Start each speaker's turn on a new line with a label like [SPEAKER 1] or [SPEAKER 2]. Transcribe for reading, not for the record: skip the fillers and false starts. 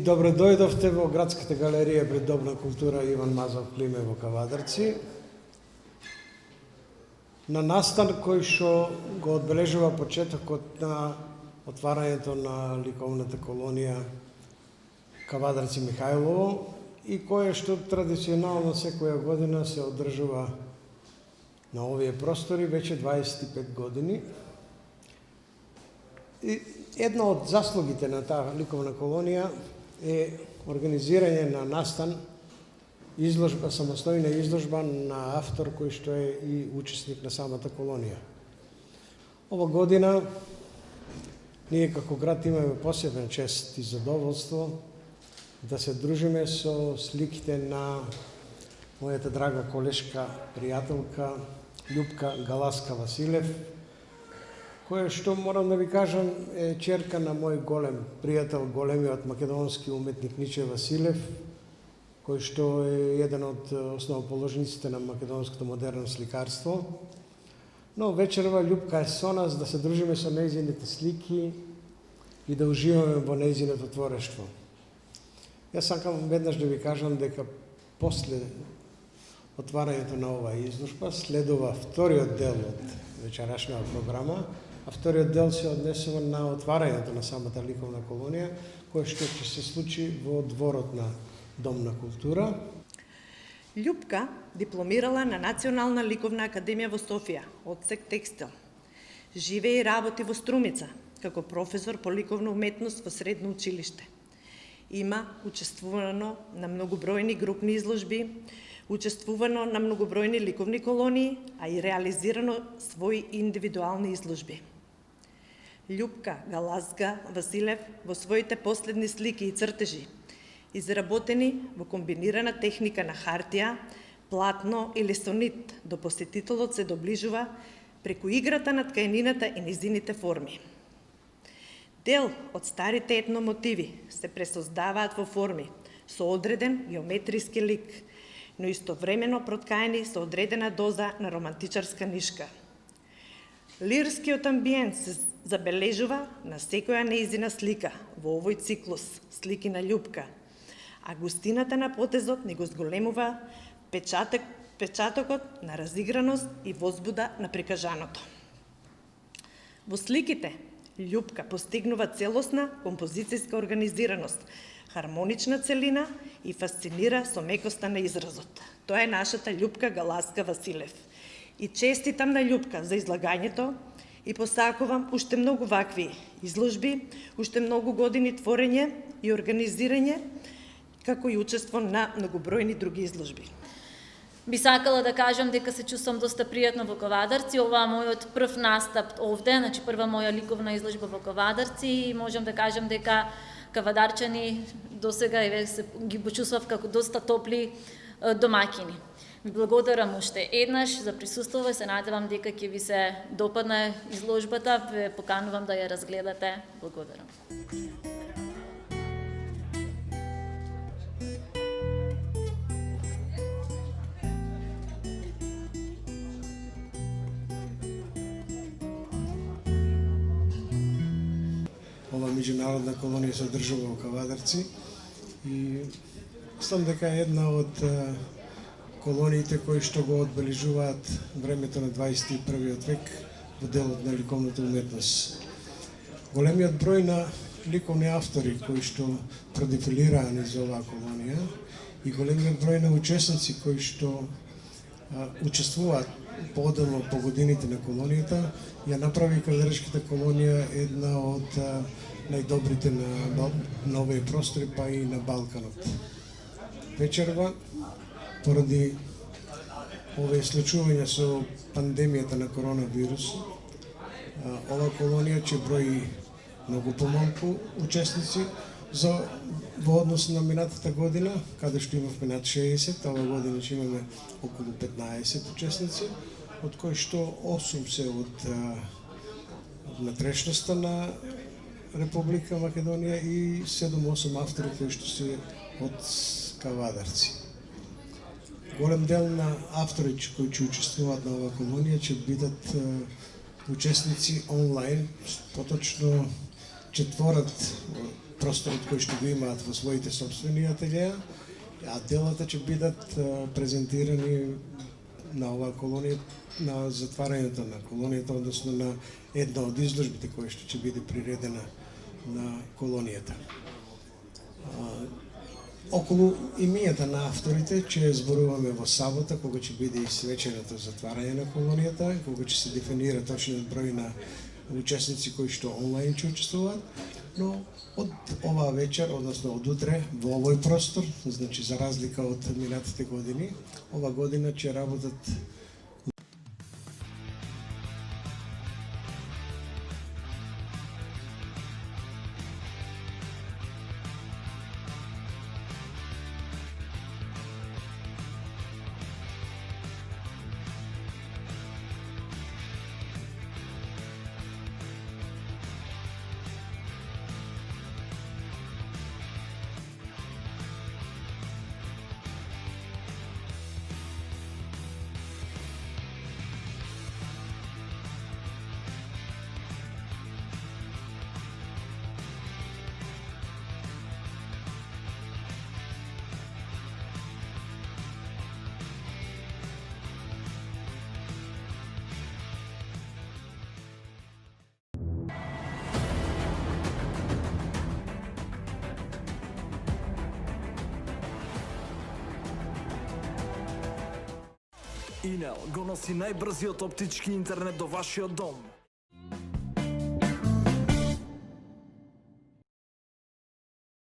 [SPEAKER 1] Добре дојдовте во Градската галерија Придобна култура Иван Мазов Климе во Кавадарци. На настан кој што го одбележува почетокот на отварањето на ликовната колонија Кавадарци Михајлово и кое што традиционално секоја година се одржува на овие простори веќе 25 години. И една од заслугите на таа ликовна колонија е организирање на настан, изложба, самостојна изложба на автор кој што е и учесник на самата колонија. Ова година ние како град имаме посебен чест и задоволство да се дружиме со сликите на мојата драга колешка, пријателка Љупка Галаска Василев, која што, морам да ви кажам, е ќерка на мој голем пријател, големиот македонски уметник Ниче Василев, кој што е еден од основоположниците на македонското модерно сликарство. Но вечерва Љупка е со нас да се дружиме со нејзините слики и да уживаме во нејзиното творештво. Јас сакам веднаш да ви кажам дека после отварањето на оваа изложба следува вториот дел од вечерашната програма, а вториот дел се однесува на отварањето на самата ликовна колонија, кој што ќе се случи во дворот на Дом на култура.
[SPEAKER 2] Љупка дипломирала на Национална ликовна академија во Софија, одсек текстил. Живее и работи во Струмица, како професор по ликовна уметност во средно училиште. Има учествувано на многобројни групни изложби, учествувано на многобројни ликовни колонии, а и реализирано своји индивидуални изложби. Љупка Галаска Василев во своите последни слики и цртежи, изработени во комбинирана техника на хартија, платно или сонит, до посетителот се доближува преку играта на ткаенината и низините форми. Дел од старите етномотиви се пресоздаваат во форми со одреден геометриски лик, но истовремено проткаени со одредена доза на романтичарска нишка. Лирскиот амбиент се забележува на секоја нејзина слика во овој циклус слики на Љупка, а густината на потезот ни го зголемува печатокот на разиграност и возбуда на прикажаното. Во сликите Љупка постигнува целосна композицијска организираност, хармонична целина и фасцинира со мекоста на изразот. Тоа е нашата Љупка Галаска Василев. И честитам на Љупка за излагањето и посакувам уште многу вакви изложби, уште многу години творење и организирање, како и учество на многобројни други изложби.
[SPEAKER 3] Би сакала да кажам дека се чувствам доста пријатно во Кавадарци. Ова е мојот прв настап овде, значи прва моја ликовна изложба во Кавадарци и можам да кажам дека кавадарчани досега ги почувствав како доста топли домаќини. Ви благодарам уште еднаш за присуството и се надевам дека ќе ви се допадне изложбата. Ве поканувам да ја разгледате. Благодарам.
[SPEAKER 1] Ова меѓународна колонија се одржува во Кавадарци и мислам дека е една од колониите кои што го одбележуваат времето на 21. век во делот на ликовната уметност. Големиот број на ликовни автори кои што продефилираа низ оваа колонија и големиот број на учесници кои што учествуваат поодделно по годините на колонијата, ја направи Кавадарчката колонија една од најдобрите на овие простори, па и на Балканот. Вечерва, поради овие случувања со пандемијата на коронавирус, ова колонија ќе брои многу помалку учесници во однос на минатата година, каде што имавме над 60, ова година ќе имаме околу 15 учесници, од кои што 8 се од натрешноста на Република Македонија и 7-8 автори кои што се од Кавадарци. Голем дел на автори кои ќе учествуваат на оваа колонија ќе бидат учесници онлайн, поточно четворат просторот кој што го имаат во своите собствени ателјеа, а делата ќе бидат презентирани на оваа колонија, на затварањето на колонијата, односно на една од изложбите која што ќе биде приредена на колонијата. Околу имињата на авторите ќе зборуваме во сабота, кога ќе биде и свеченото затварање на колонијата, кога ќе се дефинира точниот број на учесници кои што онлайн ќе учествуваат, но од оваа вечер, односно од утре, во овој простор, значи за разлика од минатите години, ова година ќе работат
[SPEAKER 4] Инел го носи најбрзиот оптички интернет до вашиот дом.